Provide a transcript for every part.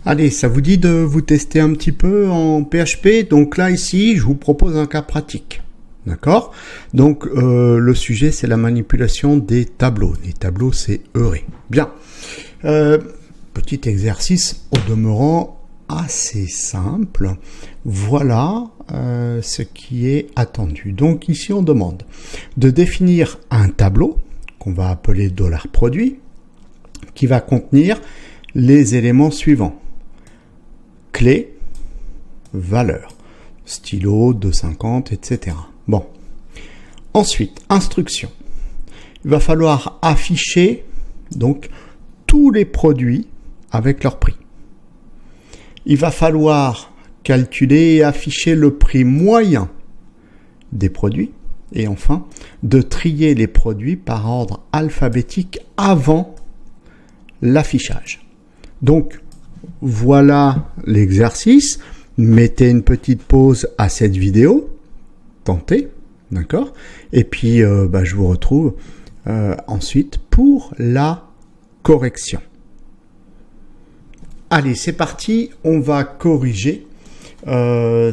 Allez, ça vous dit de vous tester un petit peu en PHP? Donc là, ici, je vous propose un cas pratique. D'accord? Donc, le sujet, c'est la manipulation des tableaux. Les tableaux, c'est heuré. Bien. Petit exercice au demeurant assez simple. Voilà ce qui est attendu. Donc, ici, on demande de définir un tableau qu'on va appeler $produit qui va contenir les éléments suivants. Clé, valeur, stylo, 2,50, etc. Bon. Ensuite, instruction. Il va falloir afficher donc tous les produits avec leur prix. Il va falloir calculer et afficher le prix moyen des produits. Et enfin, de trier les produits par ordre alphabétique avant l'affichage. Donc, voilà l'exercice. Mettez une petite pause à cette vidéo. Tentez, d'accord? Et puis, je vous retrouve ensuite pour la correction. Allez, c'est parti. On va corriger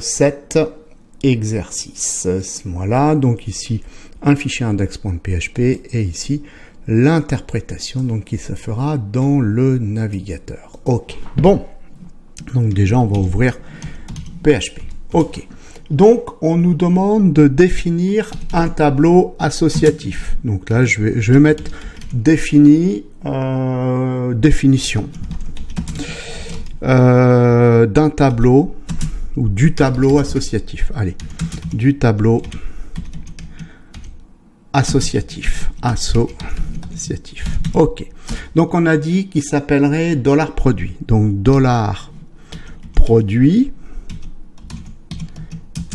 cet exercice. Voilà, donc ici, un fichier index.php et ici, l'interprétation donc qui se fera dans le navigateur. Ok, bon, donc déjà on va ouvrir PHP. Ok, donc on nous demande de définir un tableau associatif. Donc là je vais mettre définition d'un tableau ou du tableau associatif. Allez, du tableau associatif. Ok. Donc on a dit qu'il s'appellerait $produit. Donc $produit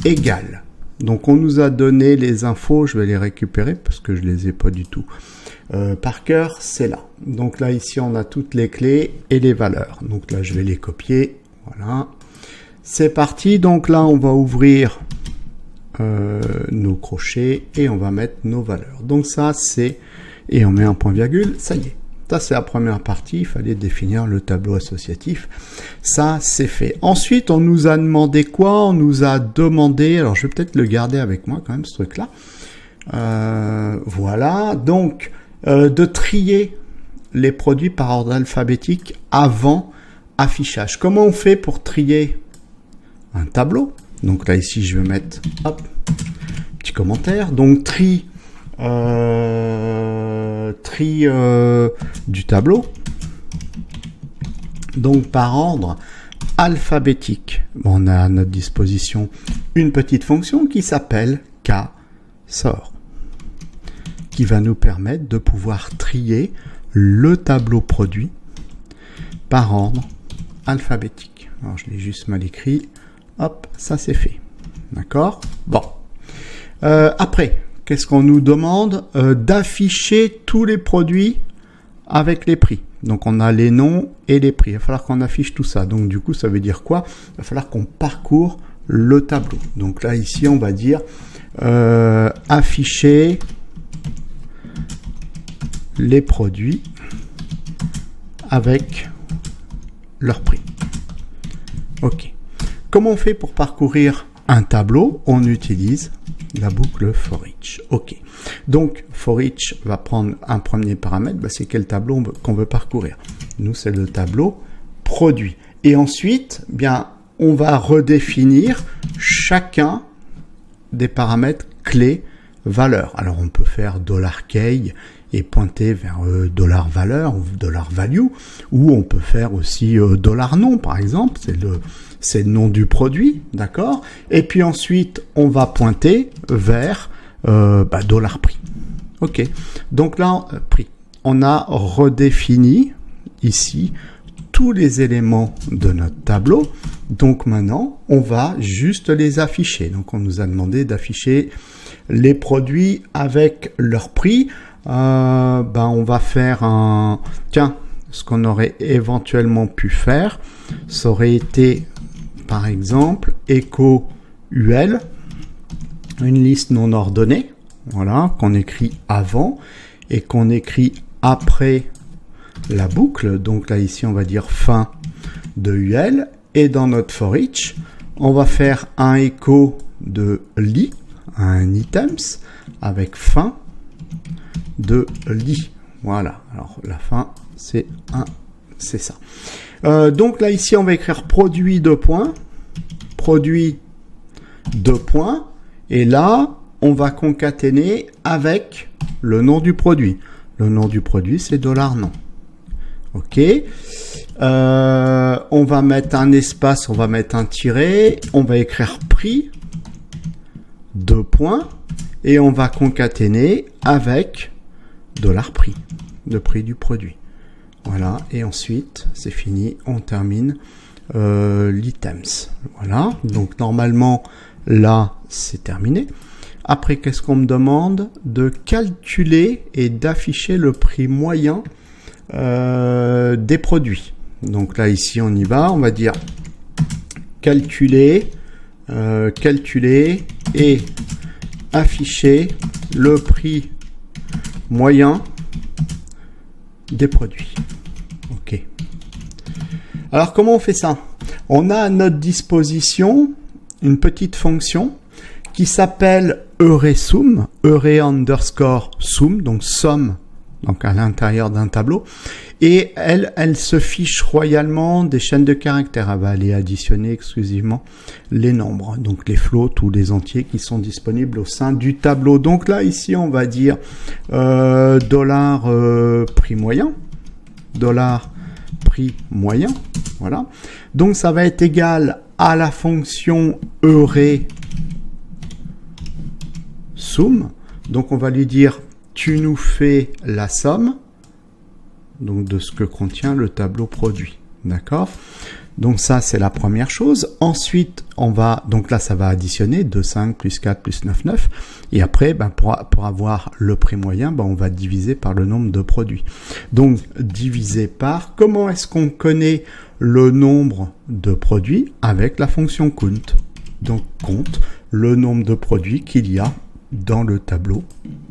égale. Donc on nous a donné les infos, je vais les récupérer parce que je les ai pas du tout par cœur, c'est là. Donc là ici on a toutes les clés et les valeurs. Donc là je vais les copier. Voilà. C'est parti. Donc là on va ouvrir nos crochets et on va mettre nos valeurs. Donc ça c'est, et on met un point virgule, ça y est. Ça c'est la première partie, il fallait définir le tableau associatif. Ça c'est fait. Ensuite on nous a demandé quoi? On nous a demandé, alors je vais peut-être le garder avec moi quand même ce truc là. Voilà, donc de trier les produits par ordre alphabétique avant affichage. Comment on fait pour trier un tableau? Donc là ici je vais mettre hop, petit commentaire. Donc tri du tableau. Donc par ordre alphabétique. On a à notre disposition une petite fonction qui s'appelle ksort, qui va nous permettre de pouvoir trier le tableau produit par ordre alphabétique. Alors je l'ai juste mal écrit. Hop, ça c'est fait. D'accord? Bon. Après, qu'est-ce qu'on nous demande? D'afficher tous les produits avec les prix. Donc on a les noms et les prix. Il va falloir qu'on affiche tout ça. Donc du coup, ça veut dire quoi? Il va falloir qu'on parcourt le tableau. Donc là, ici, on va dire afficher les produits avec leur prix. Ok. Comment on fait pour parcourir un tableau? On utilise la boucle for each. Ok. Donc, for each va prendre un premier paramètre. C'est quel tableau qu'on veut parcourir? Nous, c'est le tableau produit. Et ensuite, on va redéfinir chacun des paramètres clés valeur. Alors, on peut faire $key et pointer vers $valeur ou $value, ou on peut faire aussi $nom, par exemple. C'est le nom du produit, d'accord? Et puis ensuite, on va pointer vers $prix. Ok. Donc là, prix. On a redéfini ici tous les éléments de notre tableau. Donc maintenant, on va juste les afficher. Donc on nous a demandé d'afficher les produits avec leur prix. On va faire un... Tiens, ce qu'on aurait éventuellement pu faire, ça aurait été, par exemple, echo UL, une liste non ordonnée, voilà, qu'on écrit avant et qu'on écrit après la boucle. Donc là, ici, on va dire fin de UL, et dans notre for each, on va faire un écho de lit, un items, avec fin de lit. Voilà, alors la fin, c'est ça. Donc là, ici, on va écrire produit 2 points, produit 2 points, et là, on va concaténer avec le nom du produit. Le nom du produit, c'est $nom. OK. On va mettre un espace, on va mettre un tiret, on va écrire prix, 2 points, et on va concaténer avec $prix, le prix du produit. Voilà, et ensuite, c'est fini, on termine l'items. Voilà, donc normalement, là, c'est terminé. Après, qu'est-ce qu'on me demande? De calculer et d'afficher le prix moyen des produits. Donc là, ici, on y va. On va dire calculer et afficher le prix moyen des produits. OK. Alors, comment on fait ça? On a à notre disposition une petite fonction qui s'appelle EureSum, Eure_sum, donc somme, donc à l'intérieur d'un tableau, et elle se fiche royalement des chaînes de caractères. Elle va aller additionner exclusivement les nombres, donc les floats ou les entiers qui sont disponibles au sein du tableau. Donc là, ici, on va dire dollar prix moyen, dollar prix moyen, voilà. Donc ça va être égal à la fonction EureSum. Donc on va lui dire tu nous fais la somme donc de ce que contient le tableau produit. D'accord? Donc ça c'est la première chose. Ensuite on va, donc là ça va additionner 2, 5 plus 4 plus 9, 9. Et après pour avoir le prix moyen, on va diviser par le nombre de produits. Donc diviser par, comment est-ce qu'on connaît le nombre de produits? Avec la fonction count. Donc compte le nombre de produits qu'il y a dans le tableau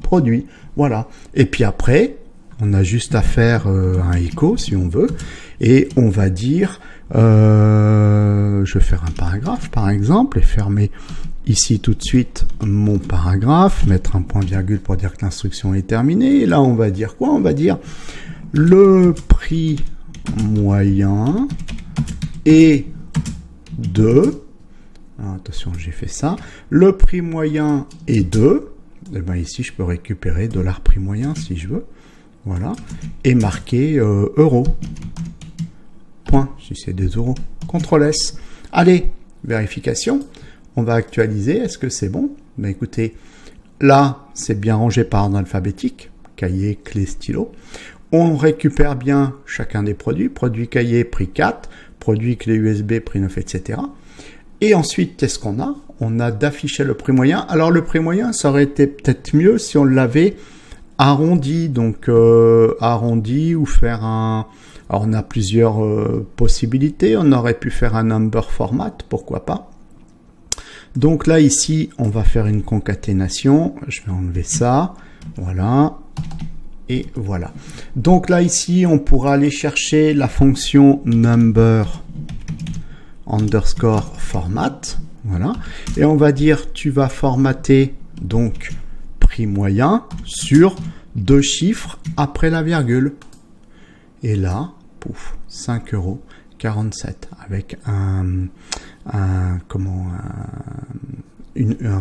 produit. Voilà. Et puis après, on a juste à faire un écho si on veut. Et on va dire, je vais faire un paragraphe par exemple et fermer ici tout de suite mon paragraphe, mettre un point virgule pour dire que l'instruction est terminée. Et là, on va dire quoi? On va dire le prix moyen est de... Alors, attention, j'ai fait ça. Le prix moyen est de... Et ben ici, je peux récupérer $prix moyen si je veux. Voilà. Et marquer euro. Point, si c'est des euros. CTRL S. Allez, vérification. On va actualiser. Est-ce que c'est bon? Ben écoutez, là, c'est bien rangé par ordre alphabétique. Cahier, clé, stylo. On récupère bien chacun des produits. Produit cahier, prix 4. Produit clé USB, prix 9, etc. Et ensuite, qu'est-ce qu'on a? On a d'afficher le prix moyen. Alors, le prix moyen, ça aurait été peut-être mieux si on l'avait arrondi. Donc, arrondi ou faire un... Alors, on a plusieurs possibilités. On aurait pu faire un number format, pourquoi pas. Donc là, ici, on va faire une concaténation. Je vais enlever ça. Voilà. Et voilà. Donc là, ici, on pourra aller chercher la fonction number underscore format. Voilà. Et on va dire, tu vas formater donc prix moyen sur 2 chiffres après la virgule. Et là, pouf, 5,47 € avec un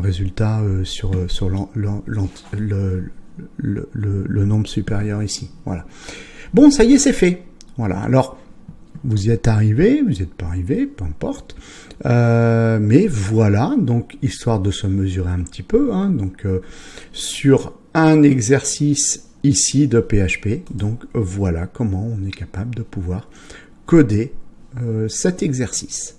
résultat sur le nombre supérieur ici. Voilà. Bon, ça y est, c'est fait. Voilà. Alors, vous y êtes arrivé, vous n'y êtes pas arrivé, peu importe. Mais voilà, donc histoire de se mesurer un petit peu, hein, donc sur un exercice ici de PHP. Donc voilà comment on est capable de pouvoir coder cet exercice.